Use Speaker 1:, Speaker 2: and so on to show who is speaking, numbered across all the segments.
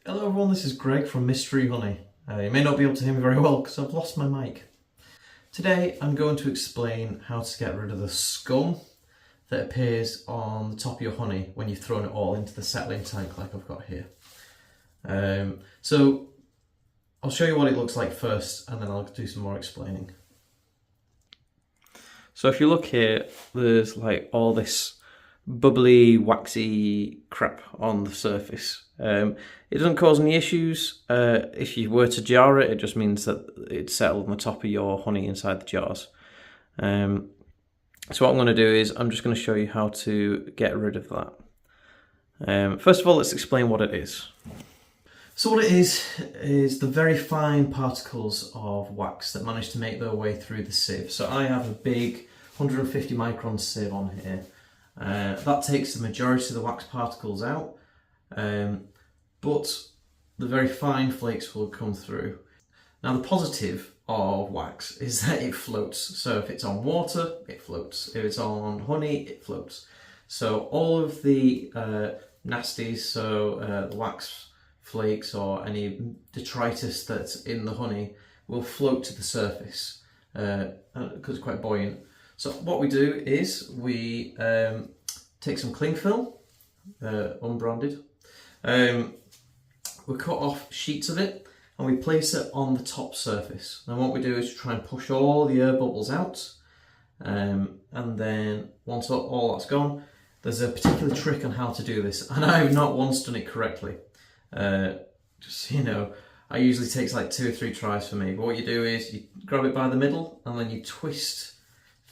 Speaker 1: Hello everyone, this is Greg from Mystery Honey. You may not be able to hear me very well because I've lost my mic. Today I'm going to explain how to get rid of the scum that appears on the top of your honey when you've thrown it all into the settling tank like I've got here. So I'll show you what it looks like first and then I'll do some more explaining. So if you look here, there's like all this bubbly, waxy crap on the surface. It doesn't cause any issues. If you were to jar it, it just means that it's settled on the top of your honey inside the jars. So what I'm going to do is I'm just going to show you how to get rid of that. First of all, let's explain what it is. So what it is the very fine particles of wax that manage to make their way through the sieve. So I have a big 150 micron sieve on here. That takes the majority of the wax particles out, but the very fine flakes will come through. Now the positive of wax is that it floats. So if it's on water, it floats. If it's on honey, it floats. So all of the nasties, so the wax flakes or any detritus that's in the honey will float to the surface because it's quite buoyant. So what we do is we take some cling film, unbranded, we cut off sheets of it and we place it on the top surface. And what we do is try and push all the air bubbles out, and then once all that's gone, there's a particular trick on how to do this, and I've not once done it correctly. Just so you know, it usually takes like 2 or 3 tries for me, but what you do is you grab it by the middle and then you twist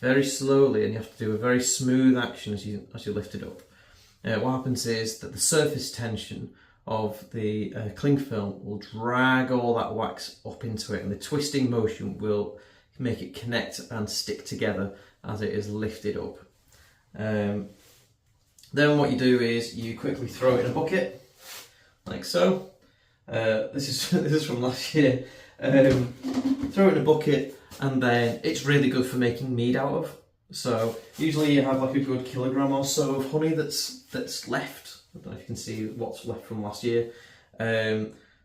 Speaker 1: very slowly, and you have to do a very smooth action as you lift it up. What happens is that the surface tension of the cling film will drag all that wax up into it, and the twisting motion will make it connect and stick together as it is lifted up. Then what you do is you quickly throw it in a bucket, like so. This is from last year. Throw it in a bucket, and then it's really good for making mead out of. So usually you have like a good kilogram or so of honey that's left. I don't know if you can see what's left from last year.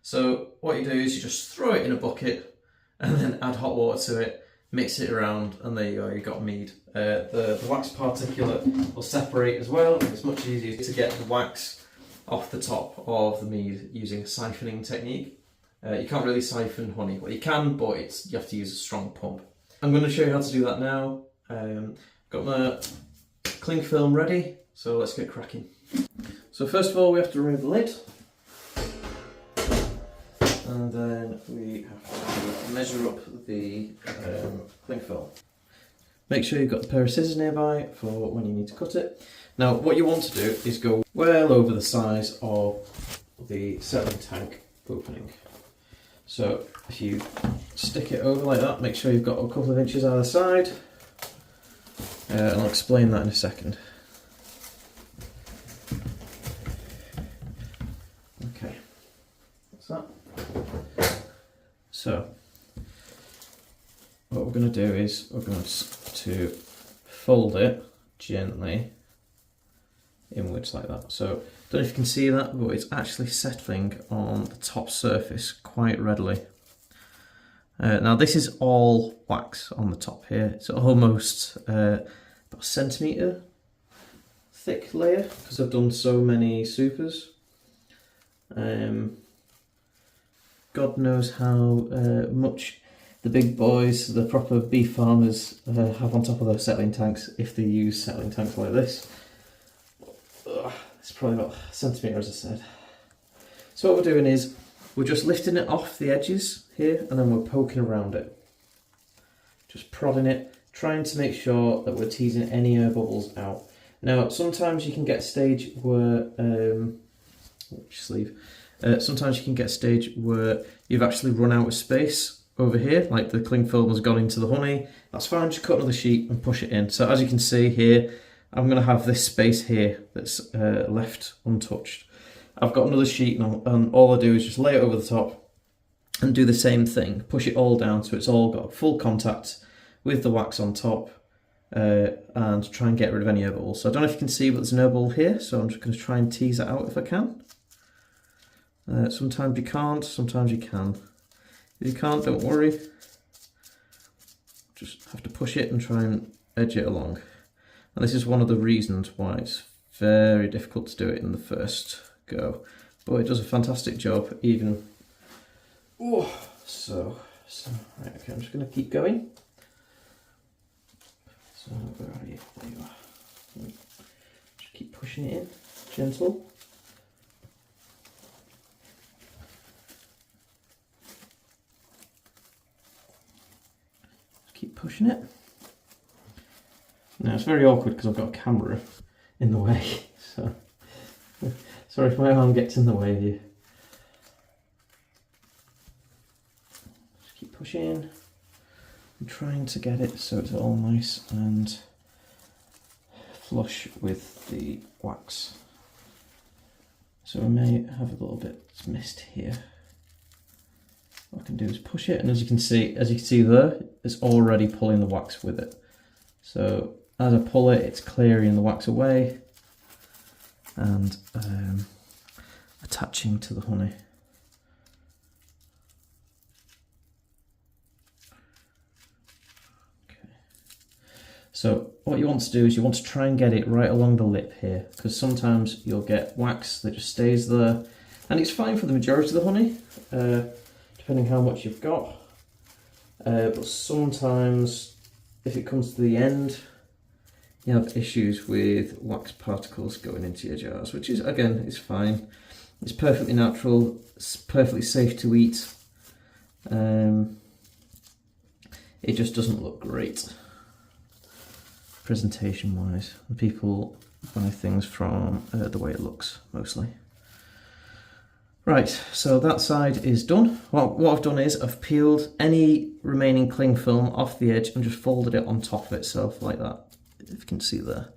Speaker 1: So what you do is you just throw it in a bucket and then add hot water to it, mix it around, and there you go, you've got mead. The wax particulate will separate as well, and it's much easier to get the wax off the top of the mead using a siphoning technique. You can't really siphon honey. Well, you can, but you have to use a strong pump. I'm going to show you how to do that now. Got my cling film ready, so let's get cracking. So first of all, we have to remove the lid, and then we have to measure up the cling film. Make sure you've got a pair of scissors nearby for when you need to cut it. Now, what you want to do is go well over the size of the settling tank opening. So if you stick it over like that, make sure you've got a couple of inches either side, and I'll explain that in a second. Okay, that's that. So what we're going to do is we're going to fold it gently inwards like that. So I don't know if you can see that, but it's actually settling on the top surface quite readily. Now this is all wax on the top here. It's almost about a centimetre thick layer because I've done so many supers. God knows how much the big boys, the proper beef farmers, have on top of those settling tanks if they use settling tanks like this. It's probably about a centimetre, as I said. So what we're doing is we're just lifting it off the edges here, and then we're poking around it. Just prodding it, trying to make sure that we're teasing any air bubbles out. Now, sometimes you can get a stage where, sometimes you can get a stage where you've actually run out of space over here, like the cling film has gone into the honey. That's fine, just cut another sheet and push it in. So as you can see here, I'm going to have this space here that's left untouched. I've got another sheet, and all I do is just lay it over the top and do the same thing. Push it all down so it's all got full contact with the wax on top, and try and get rid of any air bubbles. So I don't know if you can see, but there's an air bubble here, so I'm just going to try and tease it out if I can. Sometimes you can't, sometimes you can. If you can't, don't worry. Just have to push it and try and edge it along. And this is one of the reasons why it's very difficult to do it in the first go. But it does a fantastic job even. Oh, so right, okay, I'm just going to keep going. So where are you? There you are. Just keep pushing it in, gentle. Just keep pushing it. Now it's very awkward because I've got a camera in the way, so sorry if my arm gets in the way of you. Just keep pushing. I'm trying to get it so it's all nice and flush with the wax. So I may have a little bit missed here. What I can do is push it, and as you can see there, it's already pulling the wax with it. So as I pull it, it's clearing the wax away and attaching to the honey. So what you want to do is you want to try and get it right along the lip here, because sometimes you'll get wax that just stays there, and it's fine for the majority of the honey, depending how much you've got. But sometimes if it comes to the end, you have issues with wax particles going into your jars, which is, again, is fine. It's perfectly natural, it's perfectly safe to eat. It just doesn't look great presentation wise. People buy things from the way it looks mostly. Right, so that side is done. Well, what I've done is I've peeled any remaining cling film off the edge and just folded it on top of itself like that, if you can see there.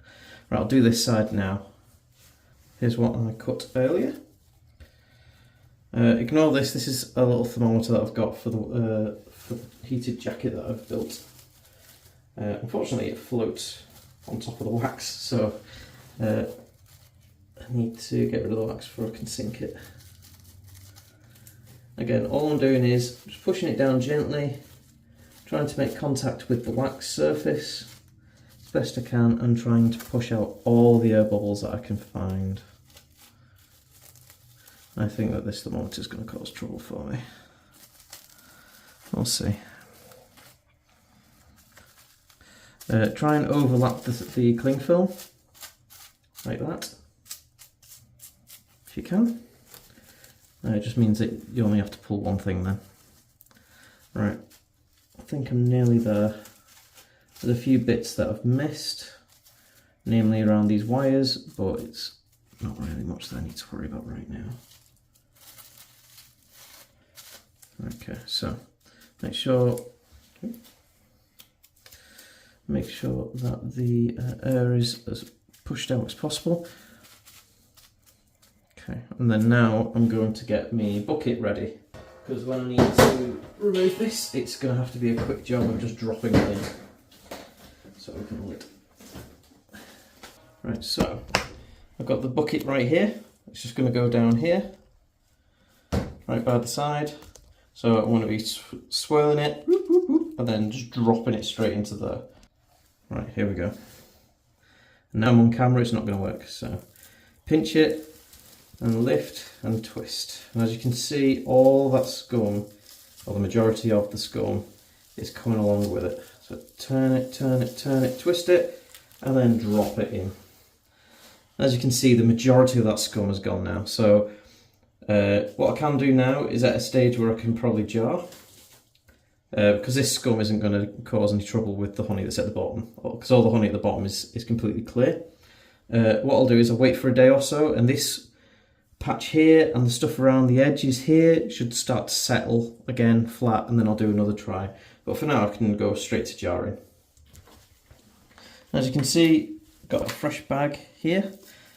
Speaker 1: Right, I'll do this side now. Here's what I cut earlier. Ignore this, this is a little thermometer that I've got for the heated jacket that I've built. Unfortunately it floats on top of the wax, so I need to get rid of the wax before I can sink it. Again, all I'm doing is just pushing it down gently, trying to make contact with the wax surface as best I can, and trying to push out all the air bubbles that I can find. I think that this thermometer is going to cause trouble for me. We'll see. Try and overlap the cling film, like that, if you can. It just means that you only have to pull one thing then. Right, I think I'm nearly there. There's a few bits that I've missed, namely around these wires, but it's not really much that I need to worry about right now. Okay, so make sure that the air is as pushed out as possible. Okay, and then now I'm going to get my bucket ready, because when I need to remove this, it's going to have to be a quick job of just dropping it in. So open the lid. Right, so I've got the bucket right here. It's just going to go down here, right by the side. So I'm going to be swirling it, and then just dropping it straight into there. Right, here we go. Now I'm on camera, it's not going to work. So pinch it and lift and twist. And as you can see, all that scum, or the majority of the scum, is coming along with it. So turn it, twist it, and then drop it in. As you can see, the majority of that scum has gone now. So what I can do now is at a stage where I can probably jar. Because this scum isn't going to cause any trouble with the honey that's at the bottom, because all the honey at the bottom is completely clear. What I'll do is I'll wait for a day or so, and this patch here and the stuff around the edges here should start to settle again flat, and then I'll do another try. But for now I can go straight to jarring. As you can see, I've got a fresh bag here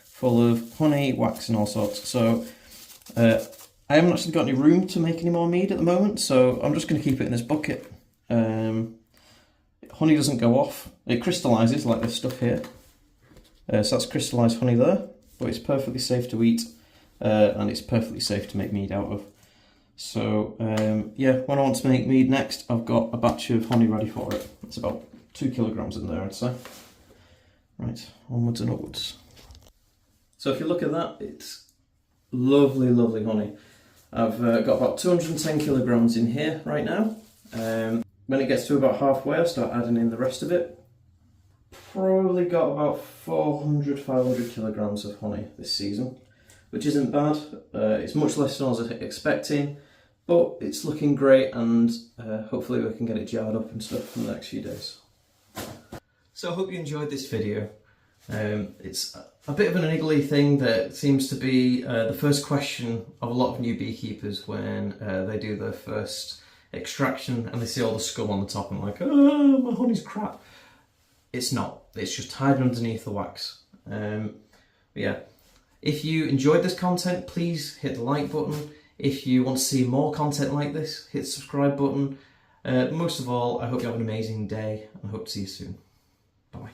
Speaker 1: full of honey, wax and all sorts. So I haven't actually got any room to make any more mead at the moment, so I'm just going to keep it in this bucket. Honey doesn't go off, it crystallises like this stuff here. So that's crystallised honey there, but it's perfectly safe to eat, and it's perfectly safe to make mead out of. So yeah, when I want to make mead next, I've got a batch of honey ready for it. It's about 2 kilograms in there, I'd say. Right, onwards and upwards. So if you look at that, it's lovely, lovely honey. I've got about 210 kilograms in here right now. When it gets to about halfway, I'll start adding in the rest of it. Probably got about 400, 500 kilograms of honey this season, which isn't bad. It's much less than I was expecting, but it's looking great, and hopefully we can get it jarred up and stuff in the next few days. So I hope you enjoyed this video. It's a bit of an niggly thing that seems to be the first question of a lot of new beekeepers when they do their first extraction and they see all the scum on the top and like, oh, my honey's crap. It's not, it's just hiding underneath the wax. But yeah, if you enjoyed this content, please hit the like button. If you want to see more content like this, hit the subscribe button. Most of all, I hope you have an amazing day and I hope to see you soon. Bye.